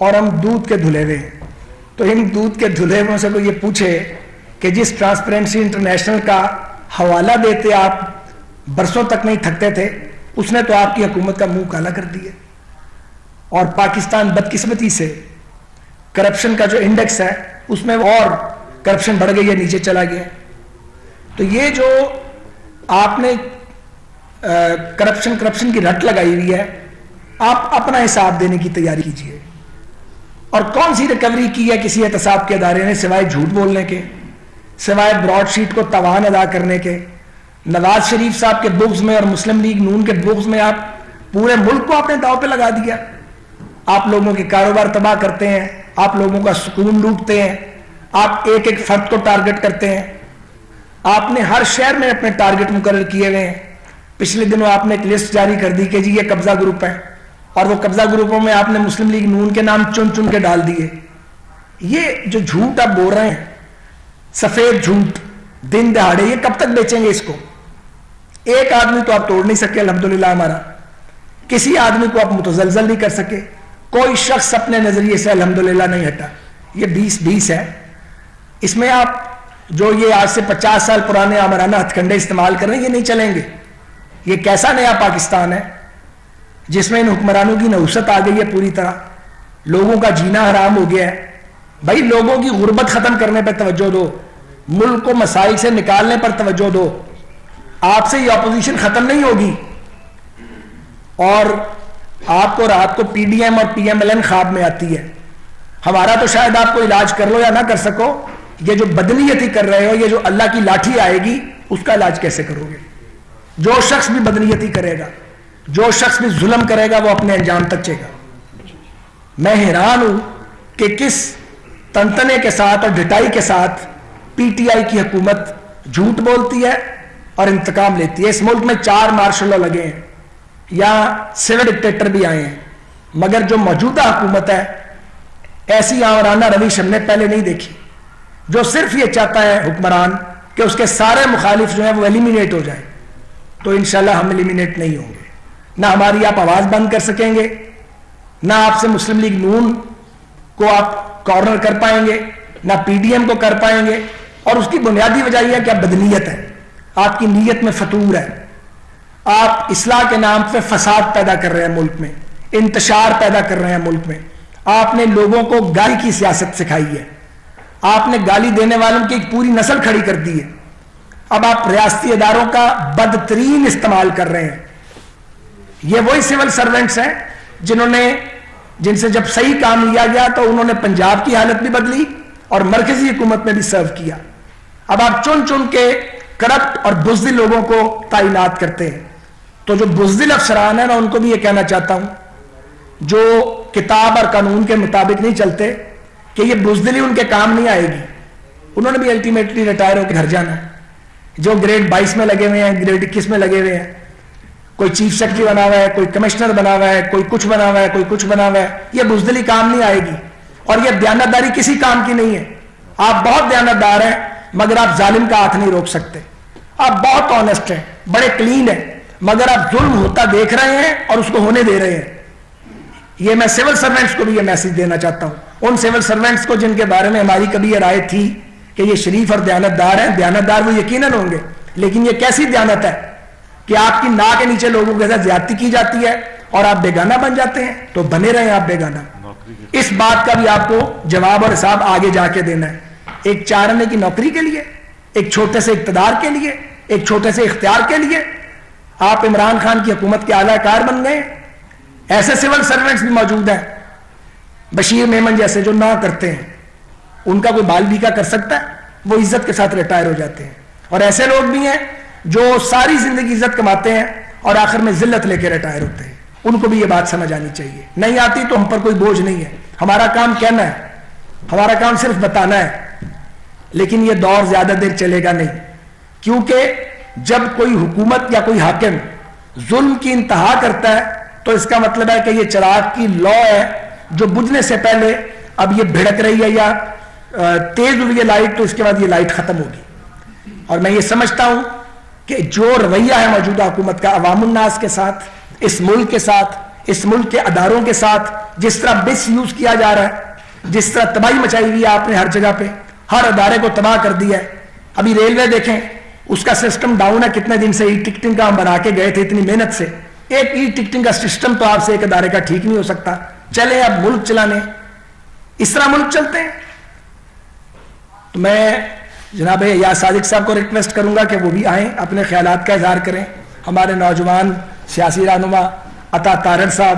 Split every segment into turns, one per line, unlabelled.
اور ہم دودھ کے دھلے ہوئے ہیں. تو ان دودھ کے دھلے ہوئے سے کوئی یہ پوچھے کہ جس ٹرانسپیرنسی انٹرنیشنل کا حوالہ دیتے آپ برسوں تک نہیں تھکتے تھے, اس نے تو آپ کی حکومت کا منہ کالا کر دیا. اور پاکستان بدقسمتی سے کرپشن کا جو انڈیکس ہے اس میں اور کرپشن بڑھ گئی ہے, نیچے چلا گیا. تو یہ جو آپ نے کرپشن کی رٹ لگائی ہوئی ہے, آپ اپنا حساب دینے کی تیاری کیجیے. اور کون سی ریکوری کی ہے کسی احتساب کے ادارے نے سوائے جھوٹ بولنے کے, سوائے براڈ شیٹ کو تاوان ادا کرنے کے. نواز شریف صاحب کے بغض میں اور مسلم لیگ نون کے بغض میں آپ پورے ملک کو اپنے داؤ پہ لگا دیا. آپ لوگوں کے کاروبار تباہ کرتے ہیں, آپ لوگوں کا سکون لوٹتے ہیں, آپ ایک ایک فرد کو ٹارگٹ کرتے ہیں. آپ نے ہر شہر میں اپنے ٹارگٹ مقرر کیے ہوئے ہیں. پچھلے دنوں آپ نے ایک لسٹ جاری کر دی کہ جی یہ قبضہ گروپ ہے, اور وہ قبضہ گروپوں میں آپ نے مسلم لیگ نون کے نام چن چن کے ڈال دیے. یہ جو جھوٹ آپ بول رہے ہیں, سفید جھوٹ دن دہاڑے, یہ کب تک بیچیں گے اس کو؟ ایک آدمی تو آپ توڑ نہیں سکے الحمدللہ ہمارا, کسی آدمی کو آپ متزلزل نہیں کر سکے, کوئی شخص اپنے نظریے سے الحمدللہ نہیں ہٹا. یہ 2020 ہے, اس میں آپ جو یہ آج سے 50 سال پرانے آمرانہ ہتھ کنڈے استعمال کر رہے ہیں یہ نہیں چلیں گے. یہ کیسا نیا پاکستان ہے جس میں ان حکمرانوں کی نحوست آ گئی ہے پوری طرح, لوگوں کا جینا حرام ہو گیا ہے. بھائی لوگوں کی غربت ختم کرنے پہ توجہ دو, ملک کو مسائل سے نکالنے پر توجہ دو. آپ سے یہ اپوزیشن ختم نہیں ہوگی, اور آپ کو رات کو پی ڈی ایم اور پی ایم ایل این خواب میں آتی ہے. ہمارا تو شاید آپ کو علاج کر لو یا نہ کر سکو, یہ جو بدنیتی کر رہے ہو, یہ جو اللہ کی لاٹھی آئے گی اس کا علاج کیسے کرو گے؟ جو شخص بھی بدنیتی کرے گا, جو شخص بھی ظلم کرے گا, وہ اپنے انجام تک چے گا. میں حیران ہوں کہ کس تنتنے کے ساتھ اور ڈٹائی کے ساتھ پی ٹی آئی کی حکومت جھوٹ بولتی ہے اور انتقام لیتی ہے. اس ملک میں 4 مارشل لا لگے ہیں یا سول ڈکٹیٹر بھی آئے ہیں, مگر جو موجودہ حکومت ہے ایسی آمرانہ روش ہم نے پہلے نہیں دیکھی. جو صرف یہ چاہتا ہے حکمران کہ اس کے سارے مخالف جو ہیں وہ ایلیمینیٹ ہو جائیں, تو انشاءاللہ ہم ایلیمینیٹ نہیں ہوں گے. نہ ہماری آپ آواز بند کر سکیں گے, نہ آپ سے مسلم لیگ نون کو آپ کارنر کر پائیں گے, نہ پی ڈی ایم کو کر پائیں گے. اور اس کی بنیادی وجہ یہ ہے کہ آپ بدنیت ہے, آپ کی نیت میں فتور ہے, آپ اصلاح کے نام پہ فساد پیدا کر رہے ہیں ملک میں, انتشار پیدا کر رہے ہیں ملک میں. آپ نے لوگوں کو گالی کی سیاست سکھائی ہے, آپ نے گالی دینے والوں کی ایک پوری نسل کھڑی کر دی ہے. اب آپ ریاستی اداروں کا بدترین استعمال کر رہے ہیں. یہ وہی سول سرونٹس ہیں جن سے جب صحیح کام لیا گیا تو انہوں نے پنجاب کی حالت بھی بدلی اور مرکزی حکومت میں بھی سرو کیا. اب آپ چن چن کے کرپٹ اور بزدل لوگوں کو تعینات کرتے ہیں. تو جو بزدل افسران ہیں میں ان کو بھی یہ کہنا چاہتا ہوں, جو کتاب اور قانون کے مطابق نہیں چلتے, کہ یہ بزدلی ان کے کام نہیں آئے گی. انہوں نے بھی الٹیمیٹلی ریٹائر ہو کے گھر جانا ہے. جو گریڈ 22 میں لگے ہوئے ہیں, گریڈ 21 میں لگے ہوئے ہیں, کوئی چیف سیکرٹری بنا ہوا ہے, کوئی کمشنر بنا ہوا ہے, کوئی کچھ بنا ہوا ہے, کوئی کچھ بنا ہوا ہے, یہ بزدلی کام نہیں آئے گی. اور یہ دیانتداری کسی کام کی نہیں ہے. آپ بہت دیانتدار ہیں مگر آپ ظالم کا ہاتھ نہیں روک سکتے. آپ بہت آنےسٹ ہیں, بڑے کلین ہیں, مگر آپ ظلم ہوتا دیکھ رہے ہیں اور اس کو ہونے دے رہے ہیں. یہ میں سول سرونٹس کو بھی یہ میسج دینا چاہتا ہوں, ان سول سرونٹس کو جن کے بارے میں ہماری کبھی یہ رائے تھی کہ یہ شریف اور دیانتدار ہیں. دیانتدار وہ یقیناً ہوں گے, لیکن یہ کیسی دیانت ہے کہ آپ کی ناک کے نیچے لوگوں کے ساتھ زیادتی کی جاتی ہے اور آپ بیگانہ بن جاتے ہیں. تو بنے رہے آپ بیگانہ. اس بات کا بھی آپ کو جواب اور حساب آگے جا کے دینا ہے. ایک 4 آنے کی نوکری کے لیے, ایک چھوٹے سے اقتدار کے لیے, ایک چھوٹے سے اختیار کے لیے آپ عمران خان کی حکومت کے اعلی کار بن گئے. ایسے سول سرونٹس بھی موجود ہیں, بشیر میمن جیسے, جو نہ کرتے ہیں. ان کا کوئی بال بیکا کر سکتا ہے؟ وہ عزت کے ساتھ ریٹائر ہو جاتے ہیں. اور ایسے لوگ بھی ہیں جو ساری زندگی عزت کماتے ہیں اور آخر میں ذلت لے کے ریٹائر ہوتے ہیں. ان کو بھی یہ بات سمجھ آنی چاہیے. نہیں آتی تو ہم پر کوئی بوجھ نہیں ہے, ہمارا کام کہنا ہے, ہمارا کام صرف بتانا ہے. لیکن یہ دور زیادہ دیر چلے گا نہیں, کیونکہ جب کوئی حکومت یا کوئی حاکم ظلم کی انتہا کرتا ہے تو اس کا مطلب ہے کہ یہ چراغ کی لو ہے جو بجھنے سے پہلے اب یہ بھڑک رہی ہے یا تیز ہوئی ہے لائٹ, تو اس کے بعد یہ لائٹ ختم ہوگی. اور میں یہ سمجھتا ہوں کہ جو رویہ ہے موجودہ حکومت کا عوام الناس کے ساتھ, اس ملک کے ساتھ, اس ملک کے اداروں کے ساتھ جس طرح مس یوز کیا جا رہا ہے، جس طرح تباہی مچائی ہوئی ہے آپ نے ہر جگہ پہ، ہر ادارے کو تباہ کر دیا ہے. ابھی ریلوے دیکھیں، اس کا سسٹم ڈاؤن ہے، کتنے دن سے ای ٹکٹنگ کا ہم بنا کے گئے تھے اتنی محنت سے. ایک ای ٹکٹنگ کا سسٹم تو آپ سے ایک ادارے کا ٹھیک نہیں ہو سکتا. چلے اب ملک چلانے، اس طرح ملک چلتے ہیں. تو میں جناب یا صادق صاحب کو ریکویسٹ کروں گا کہ وہ بھی آئیں، اپنے خیالات کا اظہار کریں. ہمارے نوجوان سیاسی رہنما عطا طارر صاحب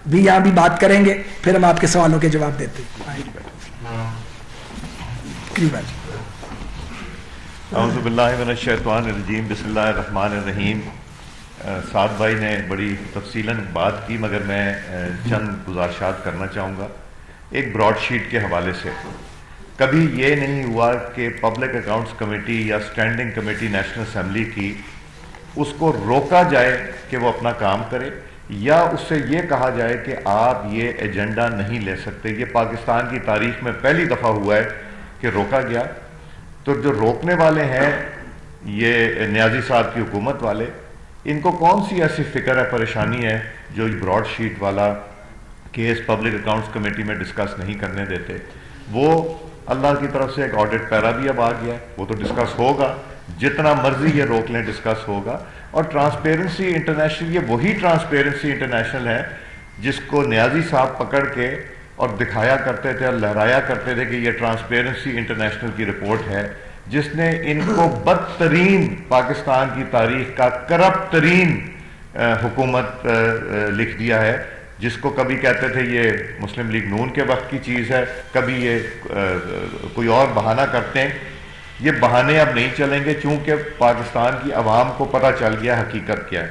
بھی یہاں بھی بات کریں گے، پھر ہم آپ کے سوالوں کے جواب دیتے ہیں.
اعوذ باللہ من الشیطان الرجیم، بسم اللہ الرحمن الرحیم. سعد بھائی نے بڑی تفصیلاً بات کی، مگر میں چند گزارشات کرنا چاہوں گا. ایک براڈ شیٹ کے حوالے سے، کبھی یہ نہیں ہوا کہ پبلک اکاؤنٹس کمیٹی یا اسٹینڈنگ کمیٹی نیشنل اسمبلی کی اس کو روکا جائے کہ وہ اپنا کام کرے، یا اس سے یہ کہا جائے کہ آپ یہ ایجنڈا نہیں لے سکتے. یہ پاکستان کی تاریخ میں پہلی دفعہ ہوا ہے کہ روکا گیا. تو جو روکنے والے ہیں یہ نیازی صاحب کی حکومت والے، ان کو کون سی ایسی فکر ہے، پریشانی ہے جو براڈ شیٹ والا کیس پبلک اکاؤنٹس کمیٹی میں ڈسکس نہیں کرنے دیتے. وہ اللہ کی طرف سے ایک آڈٹ پیرا بھی اب آ گیا ہے، وہ تو ڈسکس ہوگا، جتنا مرضی یہ روک لیں ڈسکس ہوگا. اور ٹرانسپیرنسی انٹرنیشنل، یہ وہی ٹرانسپیرنسی انٹرنیشنل ہے جس کو نیازی صاحب پکڑ کے اور دکھایا کرتے تھے اور لہرایا کرتے تھے کہ یہ ٹرانسپیرنسی انٹرنیشنل کی رپورٹ ہے، جس نے ان کو بدترین پاکستان کی تاریخ کا کرپٹ ترین حکومت لکھ دیا ہے، جس کو کبھی کہتے تھے یہ مسلم لیگ نون کے وقت کی چیز ہے، کبھی یہ کوئی اور بہانہ کرتے ہیں. یہ بہانے اب نہیں چلیں گے، چونکہ پاکستان کی عوام کو پتہ چل گیا حقیقت کیا ہے.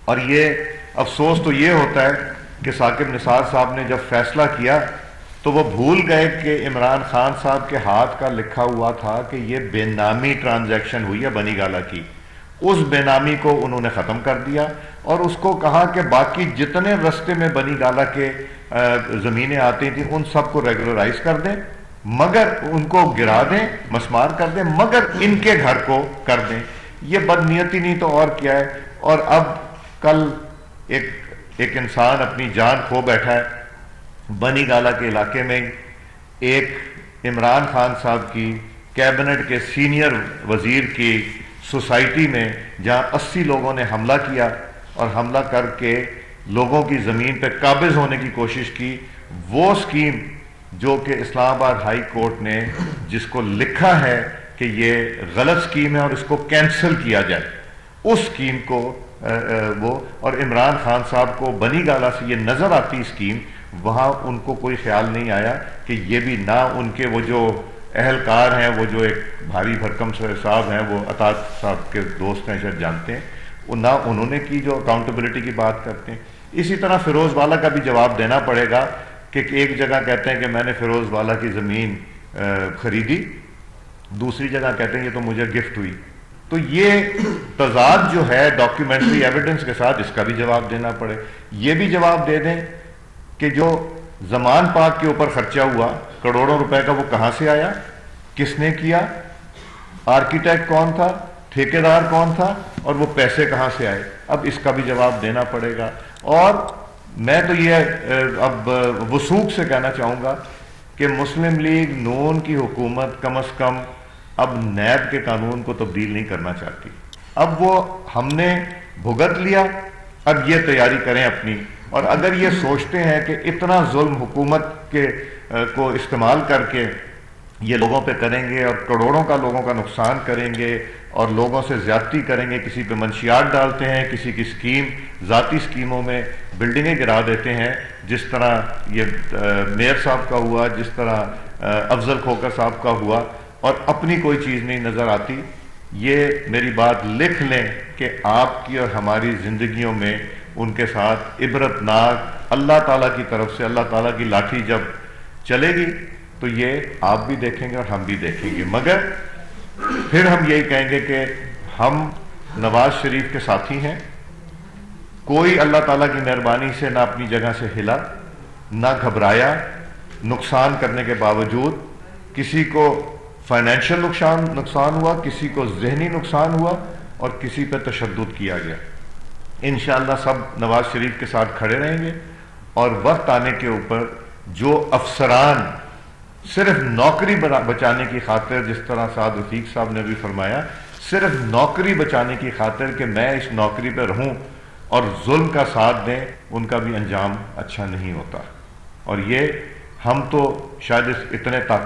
اور یہ افسوس تو یہ ہوتا ہے کہ ثاقب نثار صاحب نے جب فیصلہ کیا تو وہ بھول گئے کہ عمران خان صاحب کے ہاتھ کا لکھا ہوا تھا کہ یہ بے نامی ٹرانزیکشن ہوئی ہے بنی گالہ کی. اس بے نامی کو انہوں نے ختم کر دیا اور اس کو کہا کہ باقی جتنے رستے میں بنی گالہ کے زمینیں آتی تھیں ان سب کو ریگولرائز کر دیں، مگر ان کو گرا دیں، مسمار کر دیں، مگر ان کے گھر کو کر دیں. یہ بدنیتی نہیں تو اور کیا ہے. اور اب کل ایک انسان اپنی جان کھو بیٹھا ہے بنی گالہ کے علاقے میں. ایک عمران خان صاحب کی کیبنٹ کے سینئر وزیر کی سوسائٹی میں جہاں 80 لوگوں نے حملہ کیا اور حملہ کر کے لوگوں کی زمین پہ قابض ہونے کی کوشش کی، وہ سکیم جو کہ اسلام آباد ہائی کورٹ نے جس کو لکھا ہے کہ یہ غلط سکیم ہے اور اس کو کینسل کیا جائے، اس سکیم کو وہ اور عمران خان صاحب کو بنی گالہ سے یہ نظر آتی سکیم، وہاں ان کو کوئی خیال نہیں آیا کہ یہ بھی نہ ان کے وہ جو اہلکار ہیں، وہ جو ایک بھاری بھرکم صاحب ہیں، وہ عطا صاحب کے دوست ہیں شاید جانتے ہیں، وہ نہ انہوں نے کی جو اکاؤنٹیبلٹی کی بات کرتے ہیں. اسی طرح فیروز والا کا بھی جواب دینا پڑے گا کہ ایک جگہ کہتے ہیں کہ میں نے فیروز والا کی زمین خریدی، دوسری جگہ کہتے ہیں یہ تو مجھے گفٹ ہوئی. تو یہ تضاد جو ہے ڈاکیومنٹری ایویڈنس کے ساتھ، اس کا بھی جواب دینا پڑے. یہ بھی جواب دے دیں کہ جو زمان پاک کے اوپر خرچہ ہوا کروڑوں روپے کا، وہ کہاں سے آیا، کس نے کیا، آرکیٹیکٹ کون تھا، ٹھیکیدار کون تھا، اور وہ پیسے کہاں سے آئے. اب اس کا بھی جواب دینا پڑے گا. اور میں تو یہ اب وثوق سے کہنا چاہوں گا کہ مسلم لیگ نون کی حکومت کم از کم اب نیب کے قانون کو تبدیل نہیں کرنا چاہتی. اب وہ ہم نے بھگت لیا، اب یہ تیاری کریں اپنی. اور اگر یہ سوچتے ہیں کہ اتنا ظلم حکومت کے کو استعمال کر کے یہ لوگوں پہ کریں گے اور کروڑوں کا لوگوں کا نقصان کریں گے اور لوگوں سے زیادتی کریں گے، کسی پہ منشیات ڈالتے ہیں، کسی کی سکیم ذاتی سکیموں میں بلڈنگیں گرا دیتے ہیں، جس طرح یہ میئر صاحب کا ہوا، جس طرح افضل کھوکر صاحب کا ہوا، اور اپنی کوئی چیز نہیں نظر آتی. یہ میری بات لکھ لیں کہ آپ کی اور ہماری زندگیوں میں ان کے ساتھ عبرتناک اللہ تعالیٰ کی طرف سے اللہ تعالیٰ کی لاٹھی جب چلے گی تو یہ آپ بھی دیکھیں گے اور ہم بھی دیکھیں گے. مگر پھر ہم یہی کہیں گے کہ ہم نواز شریف کے ساتھی ہیں. کوئی اللہ تعالیٰ کی مہربانی سے نہ اپنی جگہ سے ہلا، نہ گھبرایا. نقصان کرنے کے باوجود کسی کو فائنینشیل نقصان ہوا، کسی کو ذہنی نقصان ہوا، اور کسی پہ تشدد کیا گیا. انشاءاللہ سب نواز شریف کے ساتھ کھڑے رہیں گے، اور وقت آنے کے اوپر جو افسران صرف نوکری بچانے کی خاطر، جس طرح سعد رفیق صاحب نے بھی فرمایا، صرف نوکری بچانے کی خاطر کہ میں اس نوکری پہ رہوں اور ظلم کا ساتھ دیں، ان کا بھی انجام اچھا نہیں ہوتا۔ اور یہ ہم تو شاید اتنے طاقت